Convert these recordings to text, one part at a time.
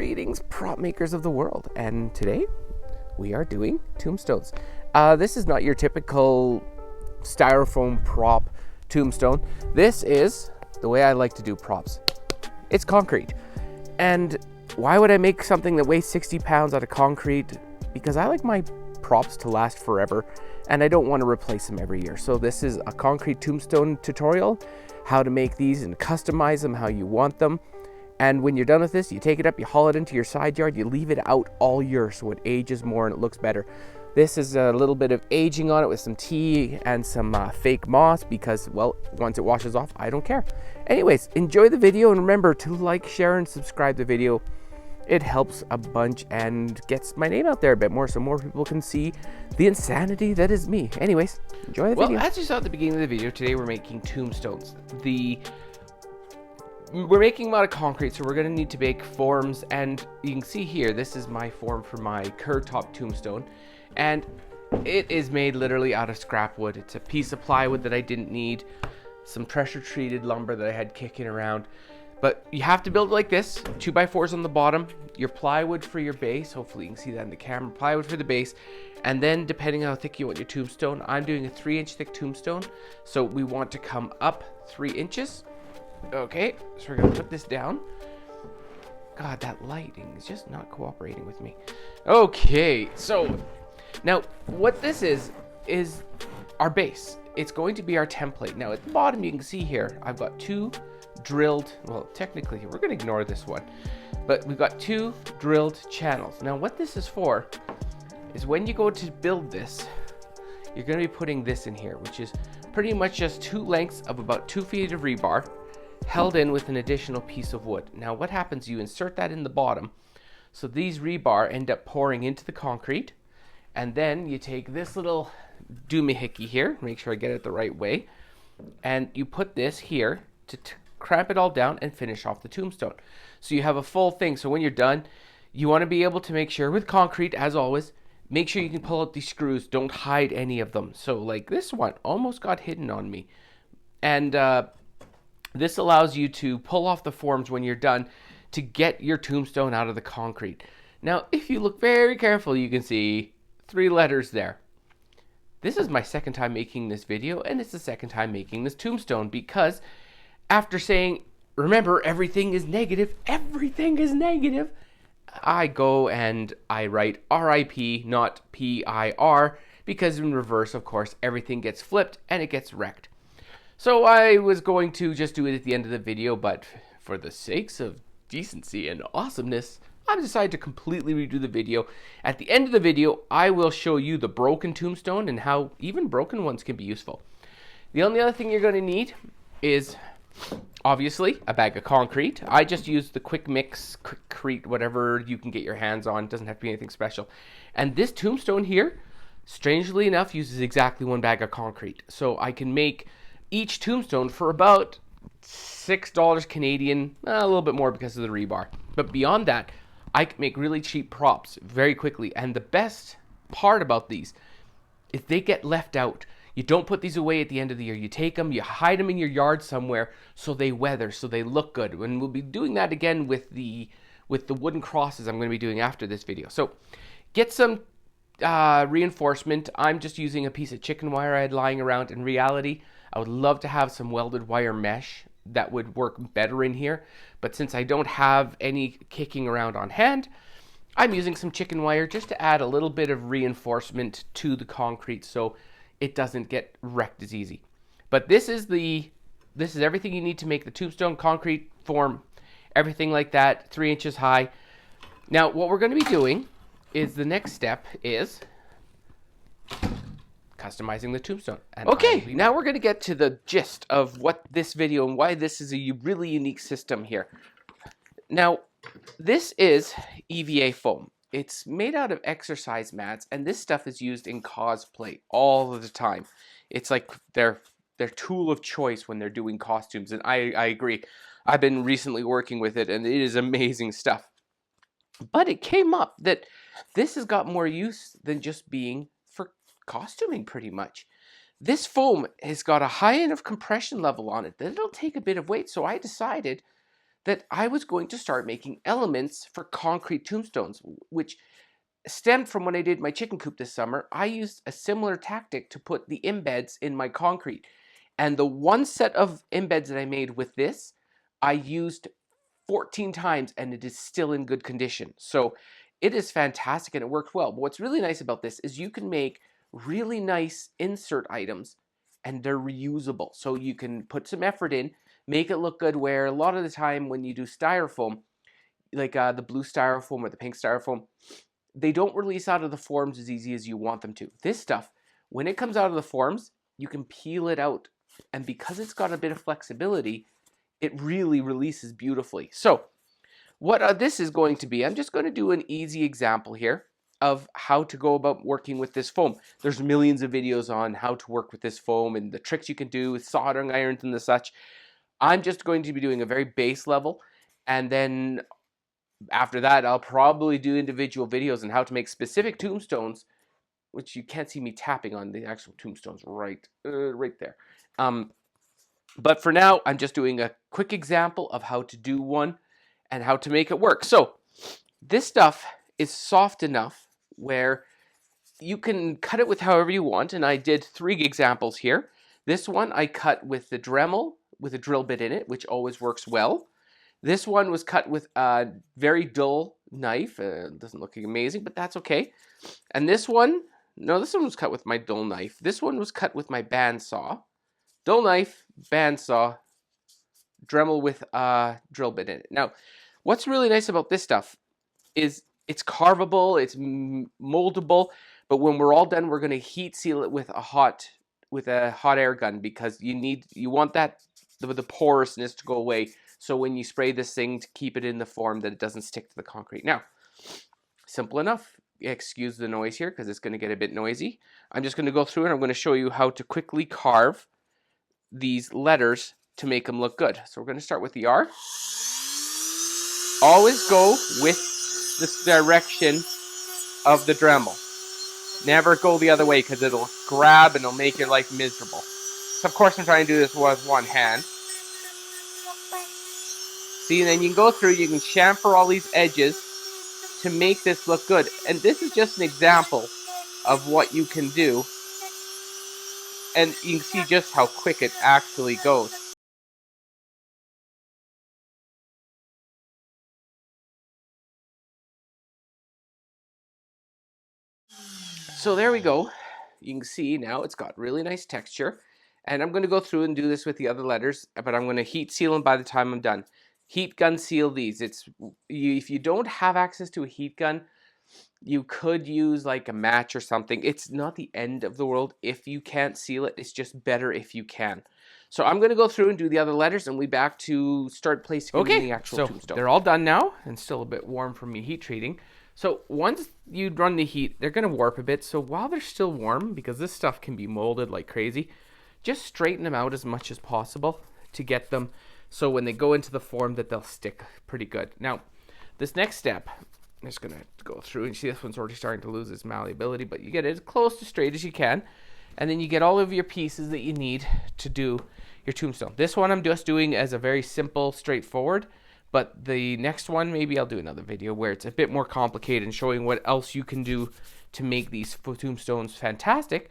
Greetings, prop makers of the world, and today we are doing tombstones. This is not your typical styrofoam prop tombstone. This is the way I like to do props. It's concrete. And why would I make something that weighs 60 pounds out of concrete? Because I like my props to last forever, and I don't want to replace them every year. So this is a concrete tombstone tutorial, how to make these and customize them how you want them. And when you're done with this, you take it up, you haul it into your side yard, you leave it out all year so it ages more and it looks better. This is a little bit of aging on it with some tea and some fake moss because, well, once it washes off, I don't care. Anyways, enjoy the video and remember to like, share, and subscribe the video. It helps a bunch and gets my name out there a bit more so more people can see the insanity that is me. Anyways, enjoy the video. Well, as you saw at the beginning of the video, today we're making tombstones. We're making them out of concrete, so we're going to need to make forms, and you can see here, this is my form for my curved top tombstone, and it is made literally out of scrap wood. It's a piece of plywood that I didn't need, some pressure treated lumber that I had kicking around, but you have to build it like this, 2x4s on the bottom, your plywood for your base, hopefully you can see that in the camera, plywood for the base, and then depending on how thick you want your tombstone, I'm doing a 3-inch thick tombstone, so we want to come up 3 inches. Okay, so we're gonna put this down. God, that lighting is just not cooperating with me. Okay, so now what this is our base. It's going to be our template. Now at the bottom you can see here, I've got 2 drilled, well technically we're gonna ignore this one, but we've got 2 drilled channels. Now what this is for is when you go to build this, you're gonna be putting this in here, which is pretty much just 2 lengths of about 2 feet of rebar held in with an additional piece of wood. Now what happens, you insert that in the bottom, so these rebar end up pouring into the concrete, and then you take this little doohickey here, make sure I get it the right way, and you put this here to cramp it all down and finish off the tombstone. So you have a full thing. So when you're done, you want to be able to make sure with concrete, as always, make sure you can pull out these screws, don't hide any of them. So like this one almost got hidden on me, and this allows you to pull off the forms when you're done to get your tombstone out of the concrete. Now, if you look very carefully, you can see 3 letters there. This is my second time making this video, and it's the second time making this tombstone because after saying, remember, everything is negative, I go and I write RIP, not PIR, because in reverse, of course, everything gets flipped and it gets wrecked. So I was going to just do it at the end of the video, but for the sakes of decency and awesomeness, I've decided to completely redo the video. At the end of the video, I will show you the broken tombstone and how even broken ones can be useful. The only other thing you're going to need is, obviously, a bag of concrete. I just use the quick mix, quickcrete, whatever you can get your hands on. It doesn't have to be anything special. And this tombstone here, strangely enough, uses exactly 1 bag of concrete. So I can make each tombstone for about $6 Canadian, a little bit more because of the rebar. But beyond that, I can make really cheap props very quickly. And the best part about these is they get left out. You don't put these away at the end of the year. You take them, you hide them in your yard somewhere so they weather, so they look good. And we'll be doing that again with the wooden crosses I'm going to be doing after this video. So get some reinforcement. I'm just using a piece of chicken wire I had lying around. In reality, I would love to have some welded wire mesh that would work better in here, but since I don't have any kicking around on hand, I'm using some chicken wire just to add a little bit of reinforcement to the concrete so it doesn't get wrecked as easy. But this is everything you need to make the tombstone, concrete form, everything like that, 3 inches high. Now what we're going to be doing is the next step is customizing the tombstone. And okay, now we're going to get to the gist of what this video and why this is a really unique system here. Now, this is EVA Foam. It's made out of exercise mats, and this stuff is used in cosplay all of the time. It's like their tool of choice when they're doing costumes, and I agree. I've been recently working with it, and it is amazing stuff. But it came up that this has got more use than just being for costuming pretty much. This foam has got a high enough compression level on it that it'll take a bit of weight, so I decided that I was going to start making elements for concrete tombstones, which stemmed from when I did my chicken coop this summer. I used a similar tactic to put the embeds in my concrete. And the one set of embeds that I made with this, I used 14 times and it is still in good condition. So it is fantastic and it worked well. But what's really nice about this is you can make really nice insert items and they're reusable. So you can put some effort in, make it look good, where a lot of the time when you do styrofoam, like the blue styrofoam or the pink styrofoam, they don't release out of the forms as easy as you want them to. This stuff, when it comes out of the forms, you can peel it out. And because it's got a bit of flexibility, it really releases beautifully. So what this is going to be, I'm just going to do an easy example here of how to go about working with this foam. There's millions of videos on how to work with this foam and the tricks you can do with soldering irons and the such. I'm just going to be doing a very base level, and then after that, I'll probably do individual videos on how to make specific tombstones, which you can't see me tapping on the actual tombstones right there. But for now, I'm just doing a quick example of how to do one and how to make it work. So this stuff is soft enough where you can cut it with however you want. And I did 3 examples here. This one I cut with the Dremel with a drill bit in it, which always works well. This one was cut with a very dull knife. Doesn't look amazing, but that's okay. And this one, no, this one was cut with my dull knife. This one was cut with my bandsaw. Dull knife, bandsaw, Dremel with a drill bit in it. Now, what's really nice about this stuff is it's carvable, it's moldable, but when we're all done, we're going to heat seal it with a hot air gun, because you want that the porousness to go away. So when you spray this thing, to keep it in the form that it doesn't stick to the concrete. Now, simple enough. Excuse the noise here because it's going to get a bit noisy. I'm just going to go through and I'm going to show you how to quickly carve these letters to make them look good. So we're going to start with the R. Always go with this direction of the Dremel. Never go the other way because it'll grab and it'll make your life miserable. So of course I'm trying to do this with one hand. See, and then you can go through, you can chamfer all these edges to make this look good. And this is just an example of what you can do. And you can see just how quick it actually goes. So there we go. You can see now it's got really nice texture. And I'm going to go through and do this with the other letters, but I'm going to heat seal them by the time I'm done. Heat gun seal these. If you don't have access to a heat gun, you could use like a match or something. It's not the end of the world if you can't seal it. It's just better if you can. So I'm going to go through and do the other letters, and we'll be back to start placing them in the actual tombstone. They're all done now and still a bit warm from me heat treating. So once you run the heat, they're going to warp a bit. So while they're still warm, because this stuff can be molded like crazy, just straighten them out as much as possible to get them so when they go into the form that they'll stick pretty good. Now, this next step, I'm just going to go through and see this one's already starting to lose its malleability, but you get it as close to straight as you can. And then you get all of your pieces that you need to do your tombstone. This one I'm just doing as a very simple, straightforward, but the next one, maybe I'll do another video where it's a bit more complicated and showing what else you can do to make these tombstones fantastic,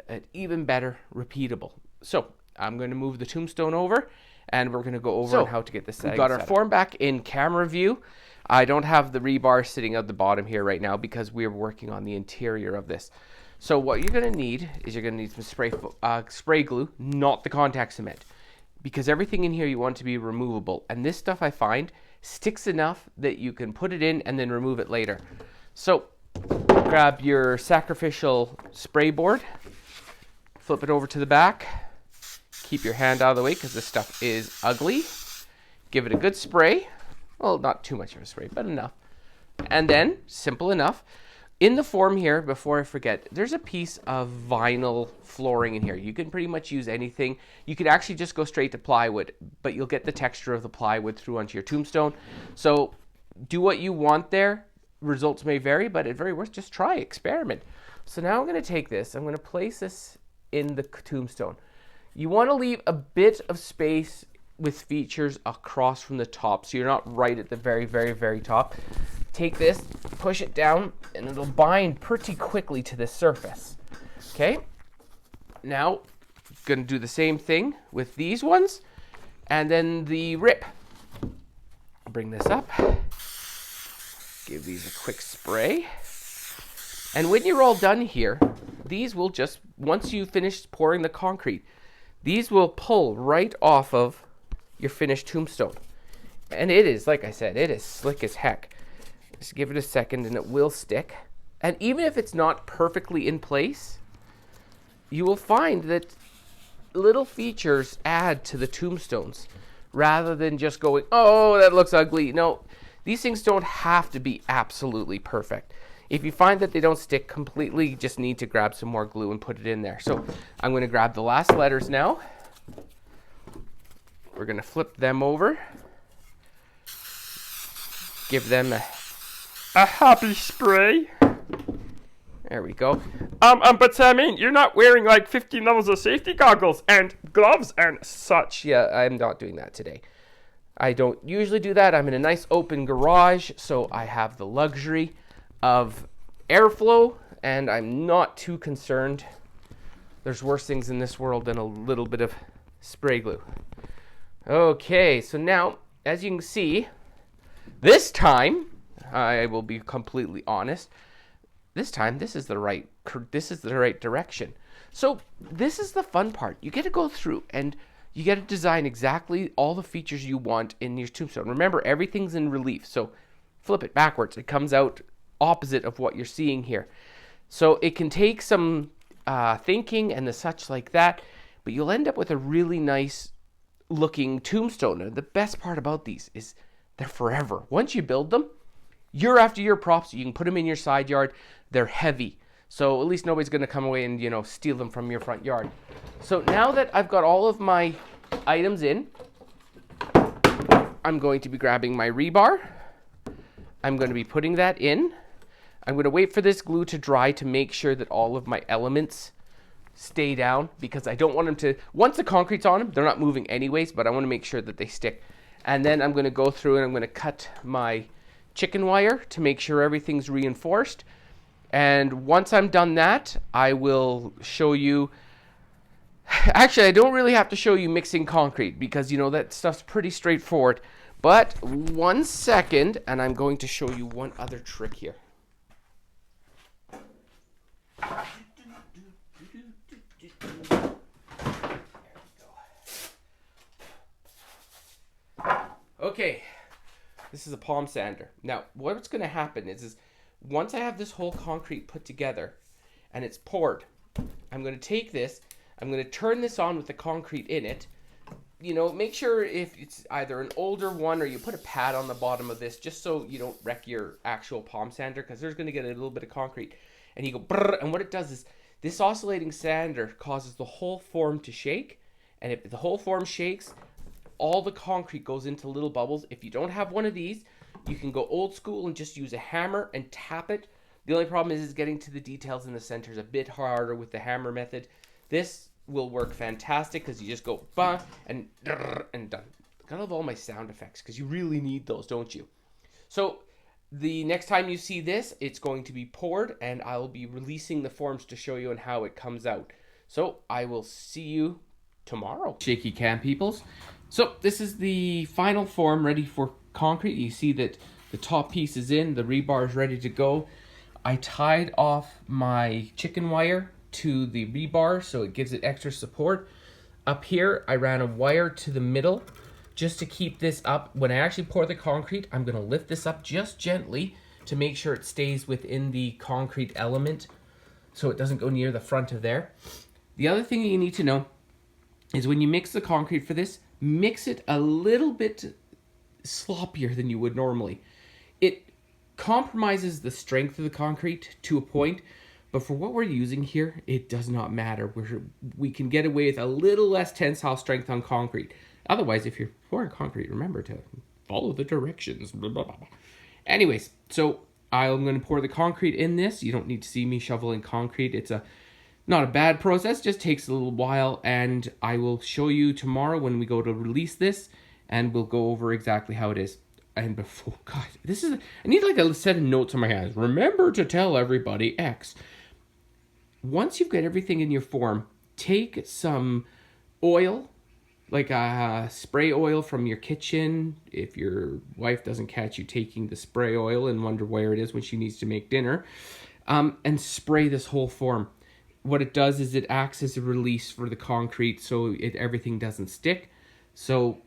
and even better, repeatable. So I'm going to move the tombstone over, and we're going to go over on how to get this. We've got our form back in camera view. I don't have the rebar sitting at the bottom here right now because we're working on the interior of this. So what you're going to need is you're going to need some spray glue, not the contact cement, because everything in here you want to be removable. And this stuff I find sticks enough that you can put it in and then remove it later. So grab your sacrificial spray board, flip it over to the back, keep your hand out of the way because this stuff is ugly. Give it a good spray. Well, not too much of a spray, but enough. And then, simple enough, in the form here, before I forget, there's a piece of vinyl flooring in here. You can pretty much use anything. You could actually just go straight to plywood, but you'll get the texture of the plywood through onto your tombstone. So do what you want there. Results may vary, but at very worst, just try, experiment. So now I'm going to take this. I'm going to place this in the tombstone. You want to leave a bit of space with features across from the top, so you're not right at the very, very, very top. Take this, push it down, and it'll bind pretty quickly to the surface. Okay? Now, gonna do the same thing with these ones, and then the rip. Bring this up. Give these a quick spray. And when you're all done here, these will just, once you finish pouring the concrete, these will pull right off of your finished tombstone. And it is, like I said, it is slick as heck. Just give it a second and it will stick. And even if it's not perfectly in place, you will find that little features add to the tombstones rather than just going, oh, that looks ugly. No, these things don't have to be absolutely perfect. If you find that they don't stick completely, you just need to grab some more glue and put it in there. So I'm going to grab the last letters now. We're going to flip them over. Give them a happy spray. There we go. But I mean, you're not wearing like 15 levels of safety goggles and gloves and such. Yeah, I'm not doing that today. I don't usually do that. I'm in a nice open garage, so I have the luxury of airflow, and I'm not too concerned. There's worse things in this world than a little bit of spray glue. Okay, so now, as you can see, this time, I will be completely honest, this time this is the right direction. So this is the fun part. You get to go through and you get to design exactly all the features you want in your tombstone. Remember, everything's in relief, so flip it backwards. It comes out opposite of what you're seeing here. So it can take some thinking and the such like that, but you'll end up with a really nice looking tombstone. And the best part about these is they're forever. Once you build them, year after year props, you can put them in your side yard. They're heavy, so at least nobody's going to come away and, steal them from your front yard. So now that I've got all of my items in, I'm going to be grabbing my rebar. I'm going to be putting that in. I'm going to wait for this glue to dry to make sure that all of my elements stay down, because I don't want them to, once the concrete's on them, they're not moving anyways, but I want to make sure that they stick. And then I'm going to go through and I'm going to cut my chicken wire to make sure everything's reinforced. And once I'm done that, I will show you. Actually, I don't really have to show you mixing concrete because, that stuff's pretty straightforward. But 1 second, and I'm going to show you one other trick here. Okay, this is a palm sander. Now, what's going to happen is once I have this whole concrete put together and it's poured, I'm going to take this, I'm going to turn this on with the concrete in it. Make sure if it's either an older one or you put a pad on the bottom of this just so you don't wreck your actual palm sander, because there's going to get a little bit of concrete. And you go brrr, and what it does is this oscillating sander causes the whole form to shake, and if the whole form shakes, all the concrete goes into little bubbles. If you don't have one of these, you can go old school and just use a hammer and tap it. The only problem is getting to the details in the center is a bit harder with the hammer method. This will work fantastic because you just go bah and done. I love all my sound effects because you really need those, don't you? So the next time you see this, it's going to be poured, and I will be releasing the forms to show you and how it comes out. So I will see you tomorrow. Shaky cam peoples. So this is the final form ready for concrete. You see that the top piece is in, the rebar is ready to go. I tied off my chicken wire to the rebar so it gives it extra support. Up here, I ran a wire to the middle just to keep this up. When I actually pour the concrete, I'm going to lift this up just gently to make sure it stays within the concrete element so it doesn't go near the front of there. The other thing you need to know is when you mix the concrete for this, mix it a little bit sloppier than you would normally. It compromises the strength of the concrete to a point, but for what we're using here, it does not matter. We can get away with a little less tensile strength on concrete. Otherwise, if you're pouring concrete, remember to follow the directions. Blah, blah, blah. Anyways, so I'm going to pour the concrete in this. You don't need to see me shoveling concrete. It's a Not a bad process, just takes a little while, and I will show you tomorrow when we go to release this, and we'll go over exactly how it is. And before, God, I need like a set of notes on my hands. Remember to tell everybody X. Once you've got everything in your form, take some oil, like a spray oil from your kitchen. If your wife doesn't catch you taking the spray oil and wonder where it is when she needs to make dinner, and spray this whole form. What it does is it acts as a release for the concrete so everything doesn't stick. So,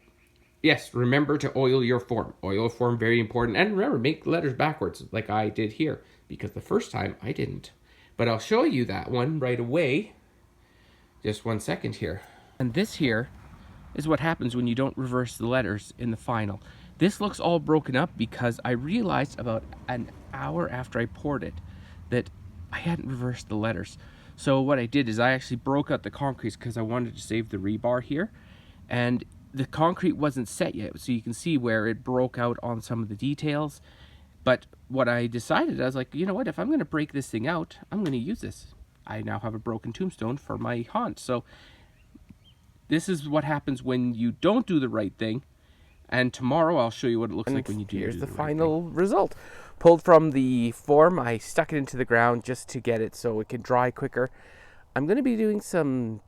yes, remember to oil your form. Oil form, very important. And remember, make letters backwards like I did here, because the first time I didn't. But I'll show you that one right away. Just 1 second here. And this here is what happens when you don't reverse the letters in the final. This looks all broken up because I realized about an hour after I poured it that I hadn't reversed the letters. So what I did is I actually broke out the concrete because I wanted to save the rebar here. And the concrete wasn't set yet, so you can see where it broke out on some of the details. But what I decided, I was like, you know what, if I'm going to break this thing out, I'm going to use this. I now have a broken tombstone for my haunt. So this is what happens when you don't do the right thing. And tomorrow I'll show you what it looks like when you do the right thing. Here's the final result. Pulled from the form, I stuck it into the ground just to get it so it can dry quicker. I'm going to be doing some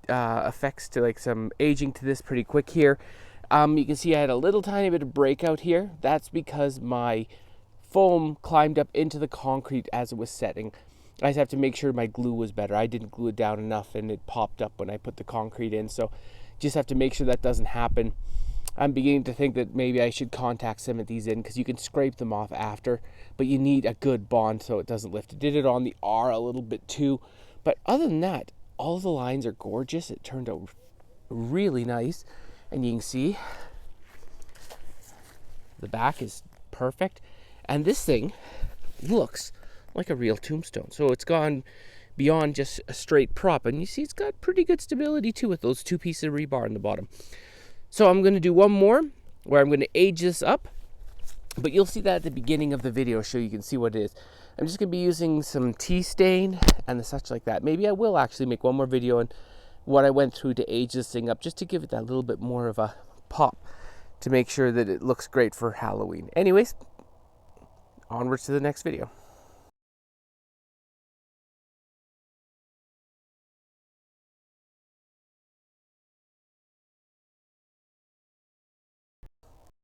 effects to like some aging to this pretty quick here. You can see I had a little tiny bit of breakout here. That's because my foam climbed up into the concrete as it was setting. I just have to make sure my glue was better. I didn't glue it down enough and it popped up when I put the concrete in. So just have to make sure that doesn't happen. I'm beginning to think that maybe I should contact cement these in because you can scrape them off after, but you need a good bond so it doesn't lift. I did it on the R a little bit too, but other than that, all the lines are gorgeous. It turned out really nice, and you can see the back is perfect, and this thing looks like a real tombstone. So it's gone beyond just a straight prop, and you see it's got pretty good stability too with those two pieces of rebar in the bottom. So I'm going to do one more where I'm going to age this up, but you'll see that at the beginning of the video so you can see what it is. I'm just going to be using some tea stain and the such like that. Maybe I will actually make one more video on what I went through to age this thing up just to give it that little bit more of a pop to make sure that it looks great for Halloween. Anyways, onwards to the next video.